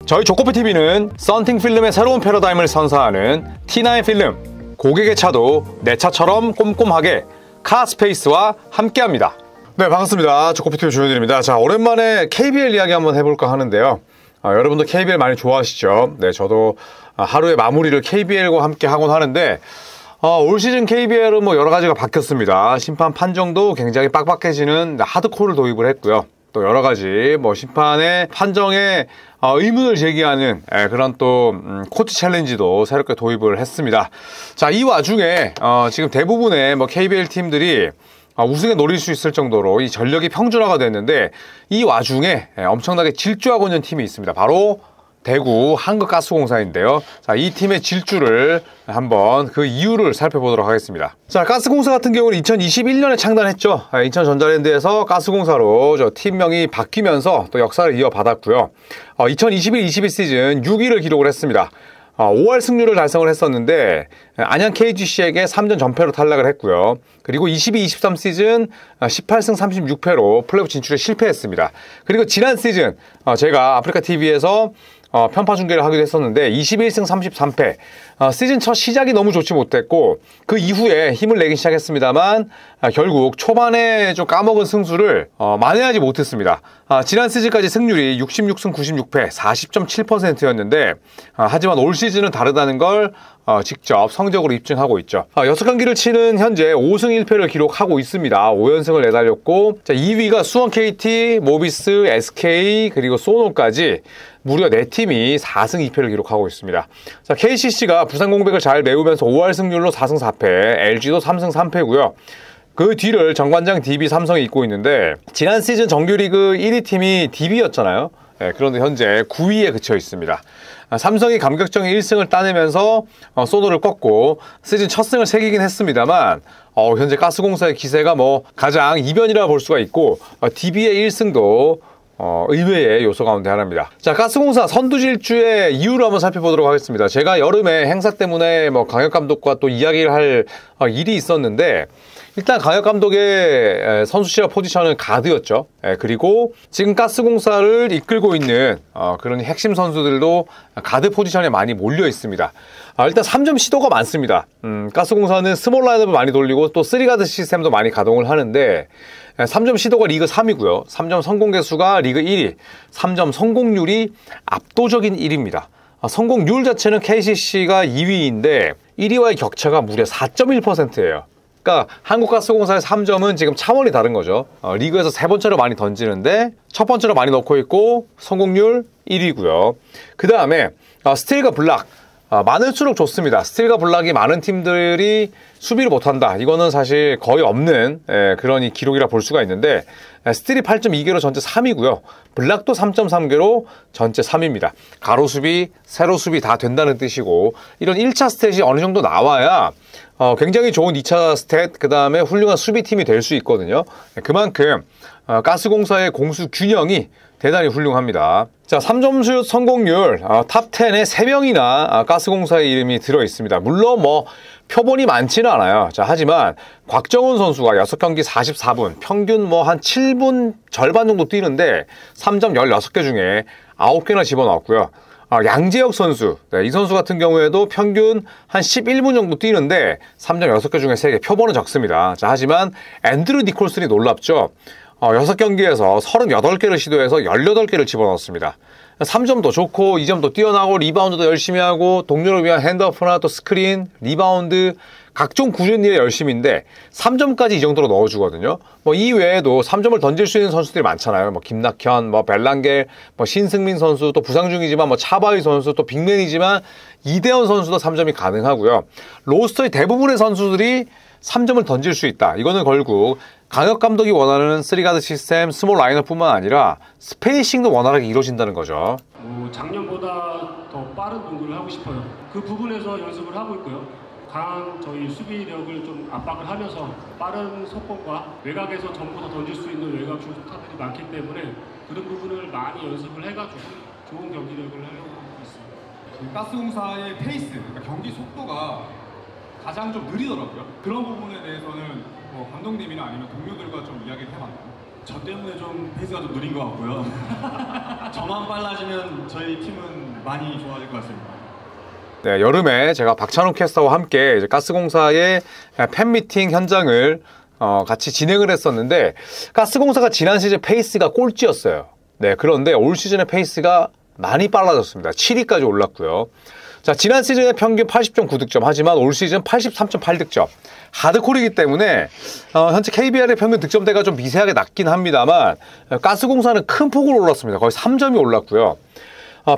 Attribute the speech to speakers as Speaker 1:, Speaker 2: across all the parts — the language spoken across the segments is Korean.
Speaker 1: 저희 조코피TV는 썬팅 필름의 새로운 패러다임을 선사하는 T9 필름, 고객의 차도 내 차처럼 꼼꼼하게 카스페이스와 함께합니다. 네, 반갑습니다. 조코피TV 조현일입니다. 자, 오랜만에 KBL 이야기 한번 해볼까 하는데요. 여러분도 KBL 많이 좋아하시죠? 네, 저도 하루의 마무리를 KBL과 함께 하곤 하는데 올 시즌 KBL은 뭐 여러 가지가 바뀌었습니다. 심판 판정도 굉장히 빡빡해지는 하드코어를 도입을 했고요. 또 여러 가지 뭐 심판의 판정에 의문을 제기하는 그런 또 코치 챌린지도 새롭게 도입을 했습니다. 자, 이 와중에 지금 대부분의 뭐 KBL 팀들이 우승에 노릴 수 있을 정도로 이 전력이 평준화가 됐는데, 이 와중에 엄청나게 질주하고 있는 팀이 있습니다. 바로 대구 한국가스공사인데요. 자, 이 팀의 질주를 한번 그 이유를 살펴보도록 하겠습니다. 자, 가스공사 같은 경우는 2021년에 창단했죠. 인천전자랜드에서 가스공사로 저 팀명이 바뀌면서 또 역사를 이어받았고요. 2021-22 시즌 6위를 기록을 했습니다. 5할 승률을 달성을 했었는데 안양 KGC에게 3전 전패로 탈락을 했고요. 그리고 22-23 시즌 18승 36패로 플레이오프 진출에 실패했습니다. 그리고 지난 시즌 제가 아프리카TV에서 편파 중계를 하기도 했었는데 21승 33패, 시즌 첫 시작이 너무 좋지 못했고 그 이후에 힘을 내기 시작했습니다만 결국 초반에 좀 까먹은 승수를 만회하지 못했습니다. 지난 시즌까지 승률이 66승 96패 40.7%였는데 하지만 올 시즌은 다르다는 걸 직접 성적으로 입증하고 있죠. 6경기를 치는 현재 5승 1패를 기록하고 있습니다. 5연승을 내달렸고, 자, 2위가 수원 KT, 모비스, SK 그리고 소노까지 무려 4팀이 4승 2패를 기록하고 있습니다. 자, KCC가 부산 공백을 잘 메우면서 5할 승률로 4승 4패, LG도 3승 3패고요. 그 뒤를 정관장 DB 삼성이 잇고 있는데, 지난 시즌 정규리그 1위 팀이 DB였잖아요. 네, 그런데 현재 9위에 그쳐 있습니다. 삼성이 감격적인 1승을 따내면서 소노를 꺾고 시즌 첫 승을 새기긴 했습니다만 현재 가스공사의 기세가 뭐 가장 이변이라 볼 수가 있고, DB의 1승도 의외의 요소 가운데 하나입니다. 자, 가스공사 선두질주의 이유를 한번 살펴보도록 하겠습니다. 제가 여름에 행사 때문에 뭐 강혁 감독과 또 이야기를 할 일이 있었는데, 일단 강혁 감독의 선수 시절 포지션은 가드였죠. 그리고 지금 가스공사를 이끌고 있는 그런 핵심 선수들도 가드 포지션에 많이 몰려 있습니다. 일단 3점 시도가 많습니다. 가스공사는 스몰 라인업을 많이 돌리고 또 3가드 시스템도 많이 가동을 하는데 3점 시도가 리그 3위고요. 3점 성공 개수가 리그 1위, 3점 성공률이 압도적인 1위입니다. 성공률 자체는 KCC가 2위인데 1위와의 격차가 무려 4.1%예요. 그러니까 한국가스공사의 3점은 지금 차원이 다른 거죠. 리그에서 3번째로 많이 던지는데 첫 번째로 많이 넣고 있고 성공률 1위고요. 그 다음에 스틸과 블락, 많을수록 좋습니다. 스틸과 블락이 많은 팀들이 수비를 못한다, 이거는 사실 거의 없는 그런 기록이라 볼 수가 있는데, 스틸이 8.2개로 전체 3위고요. 블락도 3.3개로 전체 3위입니다. 가로 수비, 세로 수비 다 된다는 뜻이고, 이런 1차 스탯이 어느 정도 나와야 굉장히 좋은 2차 스탯, 그 다음에 훌륭한 수비팀이 될 수 있거든요. 그만큼 가스공사의 공수 균형이 대단히 훌륭합니다. 자, 3점슛 성공률 탑 10에 3명이나 가스공사의 이름이 들어 있습니다. 물론 뭐 표본이 많지는 않아요. 자, 하지만 곽정훈 선수가 6경기 44분, 평균 뭐 한 7분 절반 정도 뛰는데 3점 16개 중에 9개나 집어넣었고요. 양재혁 선수, 이 선수 같은 경우에도 평균 한 11분 정도 뛰는데 3점 6개 중에 3개, 표본은 적습니다. 자, 하지만 앤드류 니콜슨이 놀랍죠. 6경기에서 38개를 시도해서 18개를 집어넣었습니다. 3점도 좋고 2점도 뛰어나고 리바운드도 열심히 하고 동료를 위한 핸드오프나 또 스크린, 리바운드, 각종 꾸준한 일에 열심인데 3점까지 이 정도로 넣어주거든요. 뭐 이 외에도 3점을 던질 수 있는 선수들이 많잖아요. 뭐 김낙현, 뭐 벨랑겔, 뭐 신승민 선수, 또 부상 중이지만 뭐 차바위 선수, 또 빅맨이지만 이대현 선수도 3점이 가능하고요. 로스터의 대부분의 선수들이 3점을 던질 수 있다. 이거는 결국 강혁 감독이 원하는 3가드 시스템, 스몰 라인업뿐만 아니라 스페이싱도 원활하게 이루어진다는 거죠.
Speaker 2: 작년보다 더 빠른 농구를 하고 싶어요. 그 부분에서 연습을 하고 있고요. 강한 저희 수비력을 좀 압박을 하면서 빠른 속공과 외곽에서 전부 다 던질 수 있는 외곽 슈터들이 많기 때문에 그런 부분을 많이 연습을 해가지고 좋은 경기력을 하려고 하고 있습니다.
Speaker 3: 가스공사의 페이스, 그러니까 경기 속도가 가장 좀 느리더라고요. 그런 부분에 대해서는 감독님이나 아니면 동료들과 좀 이야기를 해봤나요? 저 때문에 좀 페이스가 좀 느린 것 같고요. 저만 빨라지면 저희 팀은 많이 좋아질 것 같습니다.
Speaker 1: 네, 여름에 제가 박찬호 캐스터와 함께 이제 가스공사의 팬미팅 현장을 같이 진행을 했었는데, 가스공사가 지난 시즌 페이스가 꼴찌였어요. 네, 그런데 올 시즌의 페이스가 많이 빨라졌습니다. 7위까지 올랐고요. 자, 지난 시즌의 평균 80.9득점, 하지만 올 시즌 83.8득점. 하드콜이기 때문에 현재 KBL의 평균 득점대가 좀 미세하게 낮긴 합니다만, 가스공사는 큰 폭으로 올랐습니다. 거의 3점이 올랐고요.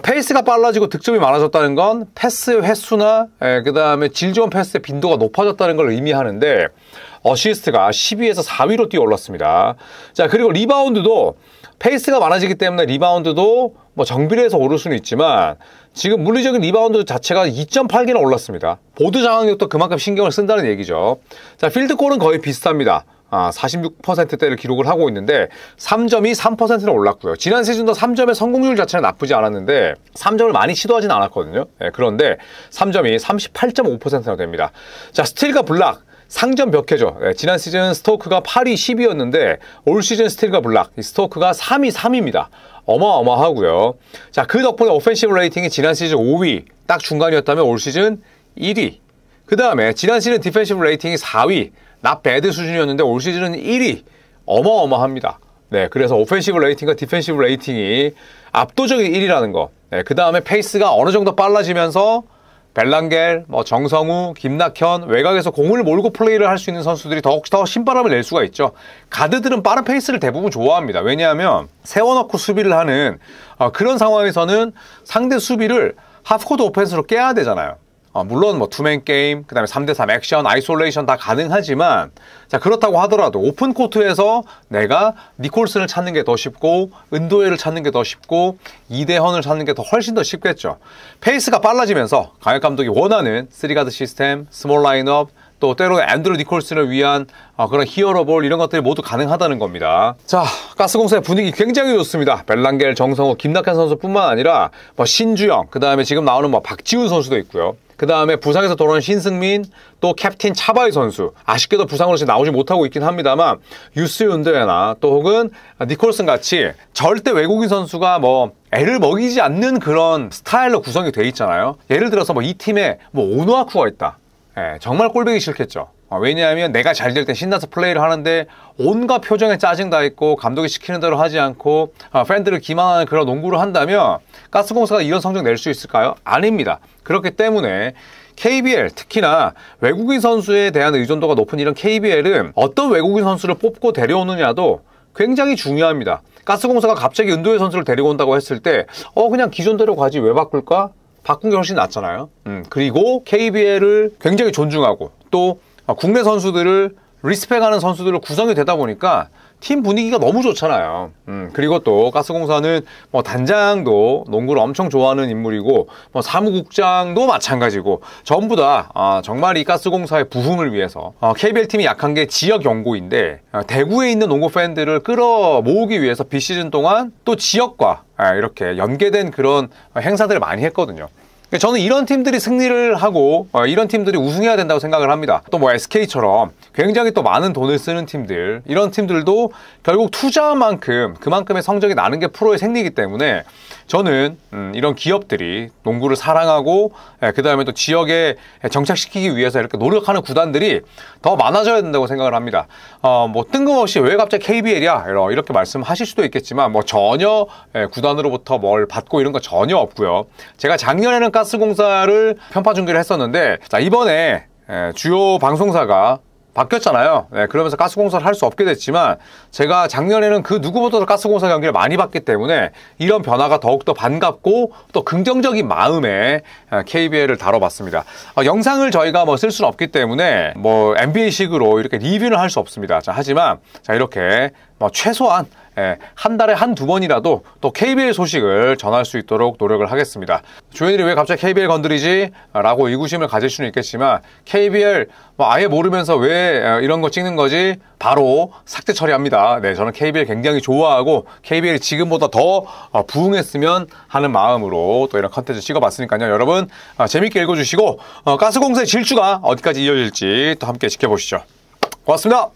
Speaker 1: 페이스가 빨라지고 득점이 많아졌다는 건 패스 횟수나 그 다음에 질 좋은 패스의 빈도가 높아졌다는 걸 의미하는데, 어시스트가 12에서 4위로 뛰어 올랐습니다. 자, 그리고 리바운드도 페이스가 많아지기 때문에 리바운드도 뭐 정비례해서 오를 수는 있지만, 지금 물리적인 리바운드 자체가 2.8개나 올랐습니다. 보드 장악력도 그만큼 신경을 쓴다는 얘기죠. 자, 필드골은 거의 비슷합니다. 46%대를 기록을 하고 있는데 3점이 3%나 올랐고요. 지난 시즌도 3점의 성공률 자체는 나쁘지 않았는데 3점을 많이 시도하진 않았거든요. 네, 그런데 3점이 38.5%나 됩니다. 자, 스틸과 블락 상점 벽해죠. 네, 지난 시즌 스토크가 8위 10위였는데 올 시즌 스틸과 블락 스토크가 3위 3위입니다. 어마어마하고요. 자, 그 덕분에 오펜시브 레이팅이 지난 시즌 5위 딱 중간이었다면 올 시즌 1위. 그 다음에 지난 시즌 디펜시브 레이팅이 4위 not bad 수준이었는데 올 시즌은 1위. 어마어마합니다. 네, 그래서 오펜시브 레이팅과 디펜시브 레이팅이 압도적인 1위라는 거. 네, 그 다음에 페이스가 어느 정도 빨라지면서 벨랑겔, 정성우, 김낙현, 외곽에서 공을 몰고 플레이를 할 수 있는 선수들이 더욱더 신바람을 낼 수가 있죠. 가드들은 빠른 페이스를 대부분 좋아합니다. 왜냐하면 세워놓고 수비를 하는 그런 상황에서는 상대 수비를 하프코트 오펜스로 깨야 되잖아요. 물론 투맨 게임, 그 다음에 3대3 액션, 아이솔레이션 다 가능하지만, 자, 그렇다고 하더라도 오픈 코트에서 내가 니콜슨을 찾는 게 더 쉽고, 은도에를 찾는 게 더 쉽고, 이대헌을 찾는 게 훨씬 더 쉽겠죠. 페이스가 빨라지면서 강혁 감독이 원하는 3가드 시스템, 스몰 라인업, 또 때로는 앤드루 니콜슨을 위한 그런 히어로볼 이런 것들이 모두 가능하다는 겁니다. 자, 가스공사의 분위기 굉장히 좋습니다. 벨랑겔, 정성호, 김낙현 선수뿐만 아니라 신주영, 그 다음에 지금 나오는 박지훈 선수도 있고요. 그 다음에 부상에서 돌아온 신승민, 또 캡틴 차바이 선수, 아쉽게도 부상으로 지금 나오지 못하고 있긴 합니다만, 유스윤드나 또 혹은 니콜슨 같이 절대 외국인 선수가 애를 먹이지 않는 그런 스타일로 구성이 돼 있잖아요. 예를 들어서 이 팀에 오노아쿠가 있다. 예, 정말 꼴보기 싫겠죠. 왜냐하면 내가 잘 될 때 신나서 플레이를 하는데 온갖 표정에 짜증 다 있고 감독이 시키는 대로 하지 않고 팬들을 기만하는 그런 농구를 한다면 가스공사가 이런 성적 낼 수 있을까요? 아닙니다. 그렇기 때문에 KBL, 특히나 외국인 선수에 대한 의존도가 높은 이런 KBL은 어떤 외국인 선수를 뽑고 데려오느냐도 굉장히 중요합니다. 가스공사가 갑자기 은도의 선수를 데리고 온다고 했을 때 그냥 기존대로 가지 왜 바꿀까? 바꾼 게 훨씬 낫잖아요. 그리고 KBL을 굉장히 존중하고 또 국내 선수들을 리스펙하는 선수들로 구성이 되다 보니까 팀 분위기가 너무 좋잖아요. 그리고 또 가스공사는 단장도 농구를 엄청 좋아하는 인물이고 사무국장도 마찬가지고 전부 다 정말 이 가스공사의 부흥을 위해서 KBL 팀이 약한 게 지역 연고인데 대구에 있는 농구 팬들을 끌어모으기 위해서 비시즌 동안 또 지역과 이렇게 연계된 그런 행사들을 많이 했거든요. 저는 이런 팀들이 승리를 하고 이런 팀들이 우승해야 된다고 생각을 합니다. 또 SK처럼 굉장히 또 많은 돈을 쓰는 팀들, 이런 팀들도 결국 투자한 만큼 그만큼의 성적이 나는 게 프로의 생리이기 때문에 저는 이런 기업들이 농구를 사랑하고 그 다음에 또 지역에 정착시키기 위해서 이렇게 노력하는 구단들이 더 많아져야 된다고 생각을 합니다. 뜬금없이 왜 갑자기 KBL이야? 이렇게 말씀하실 수도 있겠지만 전혀 구단으로부터 뭘 받고 이런 거 전혀 없고요. 제가 작년에는 가스공사를 편파 중계를 했었는데, 자, 이번에 주요 방송사가 바뀌었잖아요. 네, 그러면서 가스공사를 할 수 없게 됐지만 제가 작년에는 그 누구보다도 가스공사 경기를 많이 봤기 때문에 이런 변화가 더욱더 반갑고 또 긍정적인 마음에 KBL을 다뤄봤습니다. 영상을 저희가 쓸 수는 없기 때문에 NBA식으로 이렇게 리뷰는 할 수 없습니다. 자, 하지만 이렇게 최소한 한 달에 한두 번이라도 또 KBL 소식을 전할 수 있도록 노력을 하겠습니다. 조현일이 왜 갑자기 KBL 건드리지? 라고 의구심을 가질 수는 있겠지만 KBL 아예 모르면서 왜 이런 거 찍는 거지? 바로 삭제 처리합니다. 네, 저는 KBL 굉장히 좋아하고 KBL이 지금보다 더 부흥했으면 하는 마음으로 또 이런 컨텐츠 찍어봤으니까요. 여러분 재밌게 읽어주시고 가스공사의 질주가 어디까지 이어질지 또 함께 지켜보시죠. 고맙습니다.